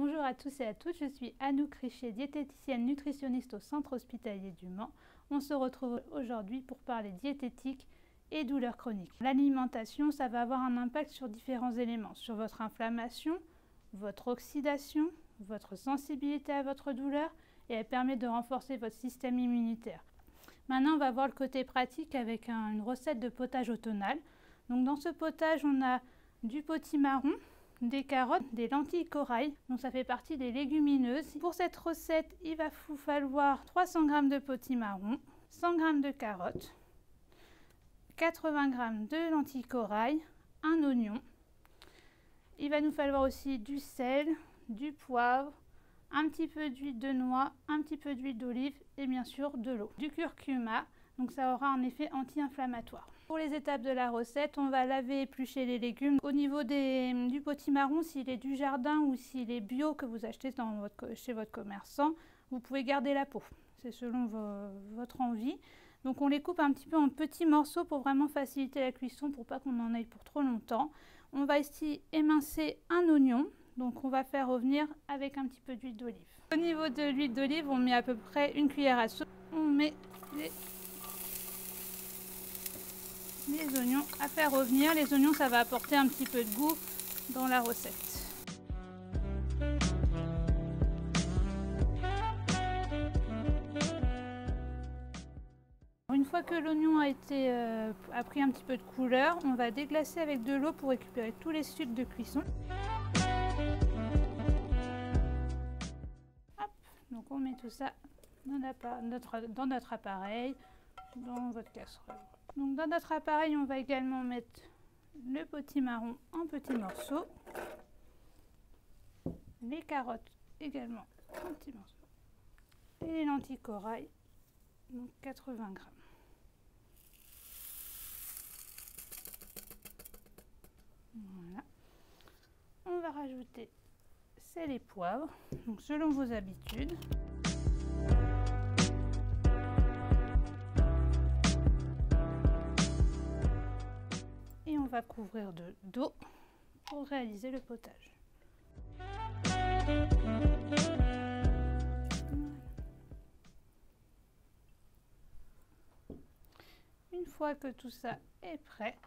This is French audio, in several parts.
Bonjour à tous et à toutes, je suis Anouk Richer, diététicienne nutritionniste au Centre hospitalier du Mans. On se retrouve aujourd'hui pour parler diététique et douleurs chroniques. L'alimentation, ça va avoir un impact sur différents éléments, sur votre inflammation, votre oxydation, votre sensibilité à votre douleur, et elle permet de renforcer votre système immunitaire. Maintenant, on va voir le côté pratique avec une recette de potage automnal. Donc dans ce potage, on a du potimarron, des carottes, des lentilles corail, donc ça fait partie des légumineuses. Pour cette recette, il va vous falloir 300 g de potimarron, 100 g de carottes, 80 g de lentilles corail, un oignon. Il va nous falloir aussi du sel, du poivre, un petit peu d'huile de noix, un petit peu d'huile d'olive et bien sûr de l'eau. Du curcuma, donc ça aura un effet anti-inflammatoire. Pour les étapes de la recette, on va laver et éplucher les légumes. Au niveau du potimarron, s'il est du jardin ou s'il est bio que vous achetez chez votre commerçant, vous pouvez garder la peau. C'est selon votre envie. Donc on les coupe un petit peu en petits morceaux pour vraiment faciliter la cuisson, pour pas qu'on en aille pour trop longtemps. On va ici émincer un oignon. Donc on va faire revenir avec un petit peu d'huile d'olive. Au niveau de l'huile d'olive, on met à peu près une cuillère à soupe. On met les oignons à faire revenir. Les oignons, ça va apporter un petit peu de goût dans la recette. Une fois que l'oignon a pris un petit peu de couleur, on va déglacer avec de l'eau pour récupérer tous les sucs de cuisson. Hop, donc on met tout ça dans notre appareil, dans votre casserole. Donc dans notre appareil, on va également mettre le potimarron en petits morceaux, les carottes également en petits morceaux et les lentilles corail, donc 80 g. Voilà. On va rajouter sel et poivre, donc selon vos habitudes. Et on va couvrir d'eau pour réaliser le potage. Une fois que tout ça est prêt,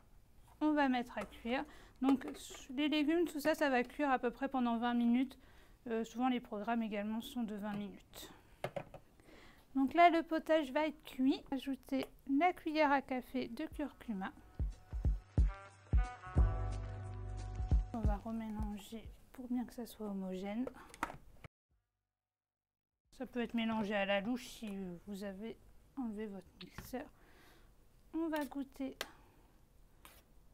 on va mettre à cuire. Donc les légumes, tout ça, ça va cuire à peu près pendant 20 minutes. Souvent les programmes également sont de 20 minutes. Donc là, le potage va être cuit. Ajoutez la cuillère à café de curcuma. On va remélanger pour bien que ça soit homogène. Ça peut être mélangé à la louche si vous avez enlevé votre mixeur. On va goûter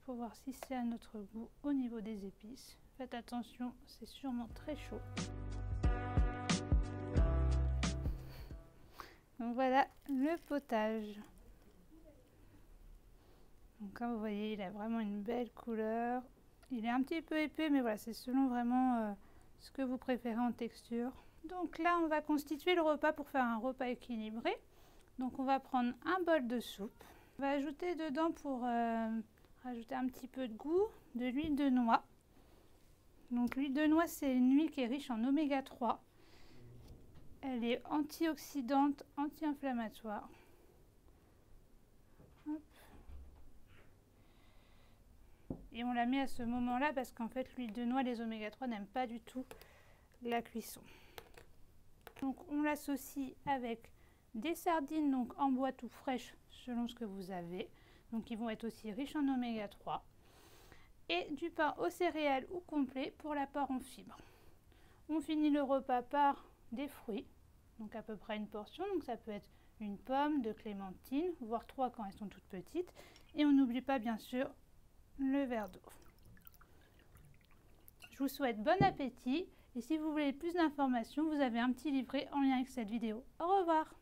pour voir si c'est à notre goût au niveau des épices. Faites attention, c'est sûrement très chaud. Donc voilà le potage. Donc comme vous voyez, il a vraiment une belle couleur. Il est un petit peu épais, mais voilà, c'est selon vraiment ce que vous préférez en texture. Donc là, on va constituer le repas pour faire un repas équilibré. Donc on va prendre un bol de soupe. On va ajouter dedans, pour rajouter un petit peu de goût, de l'huile de noix. Donc l'huile de noix, c'est une huile qui est riche en oméga 3. Elle est antioxydante, anti-inflammatoire. Et on la met à ce moment-là parce qu'en fait l'huile de noix, les oméga 3 n'aiment pas du tout la cuisson. Donc on l'associe avec des sardines donc en boîte ou fraîches selon ce que vous avez. Donc ils vont être aussi riches en oméga 3. Et du pain aux céréales ou complet pour l'apport en fibres. On finit le repas par des fruits, donc à peu près une portion. Donc ça peut être une pomme, de clémentine, voire 3 quand elles sont toutes petites. Et on n'oublie pas bien sûr le verre d'eau. Je vous souhaite bon appétit et si vous voulez plus d'informations, vous avez un petit livret en lien avec cette vidéo. Au revoir!